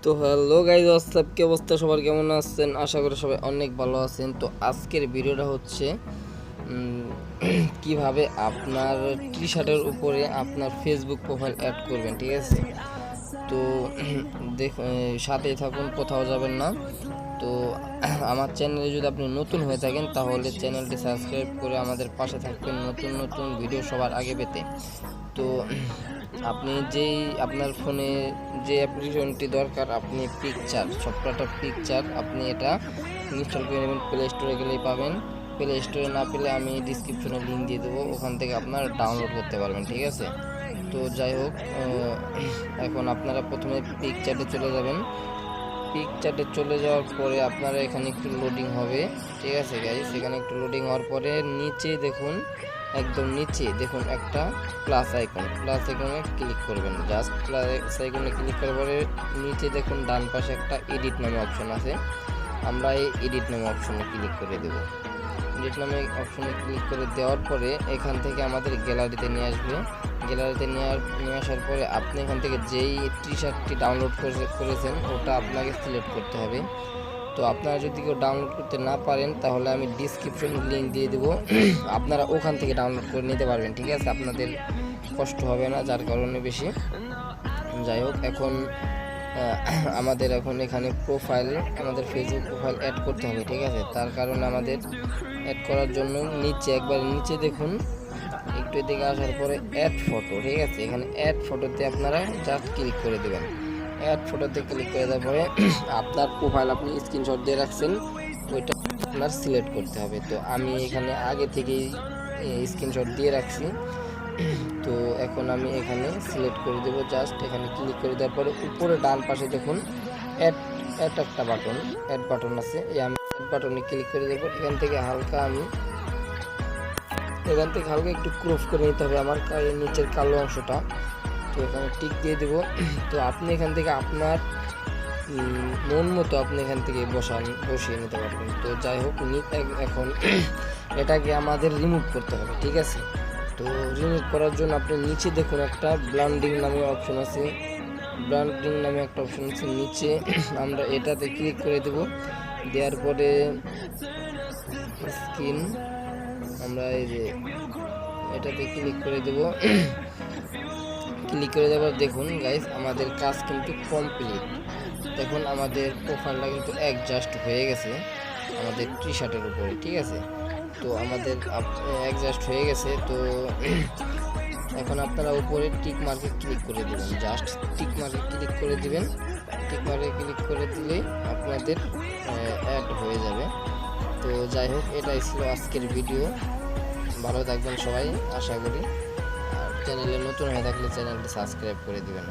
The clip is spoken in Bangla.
তো হ্যালো গাইজ, আসসালাম, কি অবস্থা সবার, কেমন আছেন? আশা করি সবাই অনেক ভালো আছেন। তো আজকের ভিডিওটা হচ্ছে কিভাবে আপনার টি শার্টের উপরে আপনার ফেসবুক প্রোফাইল অ্যাড করবেন, ঠিক আছে? তো সাথেই থাকুন, কোথাও যাবেন না। তো আমার চ্যানেলে যদি আপনি নতুন হয়ে থাকেন তাহলে চ্যানেলটি সাবস্ক্রাইব করে আমাদের পাশে থাকবেন নতুন নতুন ভিডিও সবার আগে পেতে। তো আপনি আপনার ফোনে যে অ্যাপ্লিকেশনটি দরকার, আপনি পিকচার সফটওয়্যারটা পিকচার আপনি এটা ইনস্টল করে নেবেন। প্লে স্টোরে গেলেই পাবেন। প্লে স্টোরে না পেলে আমি ডিসক্রিপশনে লিঙ্ক দিয়ে দেবো, ওখান থেকে আপনারা ডাউনলোড করতে পারবেন, ঠিক আছে? তো যাই হোক, এখন আপনারা প্রথমে পিকচারে চলে যাবেন। পিকচারে চলে যাওয়ার পরে আপনারা এখানে একটু লোডিং হবে, ঠিক আছে গাইস? এখানে একটু লোডিং হওয়ার পরে নিচে দেখুন, একদম নিচে দেখুন একটা প্লাস আইকনে ক্লিক করবেন। জাস্ট প্লাস আইকনে ক্লিক করার পরে নিচে দেখুন ডান পাশে একটা এডিট নামে অপশন আছে। আমরা এই এডিট নামে অপশনে ক্লিক করে দেব। এডিট নামে অপশনে ক্লিক করে দেওয়ার পরে এখান থেকে আমাদের গ্যালারিতে নিয়ে আসবে। গ্যালারিতে নিয়ে আসার পরে আপনি এখান থেকে যেই টি শার্টটি ডাউনলোড করেছেন ওটা আপনাকে সিলেক্ট করতে হবে। তো আপনারা যদি কেউ ডাউনলোড করতে না পারেন তাহলে আমি ডিসক্রিপশনে লিঙ্ক দিয়ে দেবো, আপনারা ওখান থেকে ডাউনলোড করে নিতে পারবেন, ঠিক আছে? আপনাদের কষ্ট হবে না, যার কারণে বেশি। যাই হোক, এখন আমাদের এখানে আমাদের ফেসবুক প্রোফাইল অ্যাড করতে হবে, ঠিক আছে? তার কারণে আমাদের অ্যাড করার জন্য একবার নিচে দেখুন, একটু এদিকে আসার পরে অ্যাড ফটো, ঠিক আছে? এখানে অ্যাড ফটোতে আপনারা জাস্ট ক্লিক করে দেবেন। অ্যাড ফটোতে ক্লিক করে দেওয়ার পরে আপনার প্রোফাইল আপনি স্ক্রিনশট দিয়ে রাখছেন ওইটা আপনার সিলেক্ট করতে হবে। তো আমি এখানে আগে থেকেই স্ক্রিনশট দিয়ে রাখছি। তো এখন আমি এখানে সিলেক্ট করে দেবো। জাস্ট এখানে ক্লিক করে দেওয়ার পরে উপরে ডান পাশে দেখুন অ্যাড একটা অ্যাড বাটন আছে। আমি অ্যাড বাটনে ক্লিক করে দেবো। এখান থেকে হালকা একটু ক্রপ করে নিতে হবে আমার নিচের কালো অংশটা। তো এখানে টিক দিয়ে দেবো। তো আপনি এখান থেকে আপনার মন মতো আপনি এখান থেকে বসিয়ে নিতে পারবেন। তো যাই হোক, এখন এটাকে আমাদের রিমুভ করতে হবে, ঠিক আছে? তো রিমুভ করার জন্য আপনি নিচে দেখুন একটা ব্লান্ডিং নামে অপশন আছে। নিচে আমরা এটাতে ক্লিক করে দেব। দেওয়ার পরে স্ক্রিন আমরা এই যে এটাতে ক্লিক করে দেব। ক্লিক করে দেওয়ার দেখুন গাইস, আমাদের কাজ কিন্তু কমপ্লিট। দেখুন আমাদের প্রোফাইলটা কিন্তু অ্যাডজাস্ট হয়ে গেছে আমাদের টি শার্টের উপরে, ঠিক আছে? তো আমাদের অ্যাডজাস্ট হয়ে গেছে। তো এখন আপনারা উপরে টিক মার্কে ক্লিক করে দেবেন। জাস্ট টিক মার্কে ক্লিক করে দিবেন। টিক মার্কে ক্লিক করে দিলেই আপনাদের অ্যাড হয়ে যাবে। তো যাই হোক, এটাই ছিল আজকের ভিডিও। ভালো থাকবেন সবাই আশা করি। আর চ্যানেলে নতুন হয়ে থাকলে চ্যানেলটি সাবস্ক্রাইব করে দিবেন।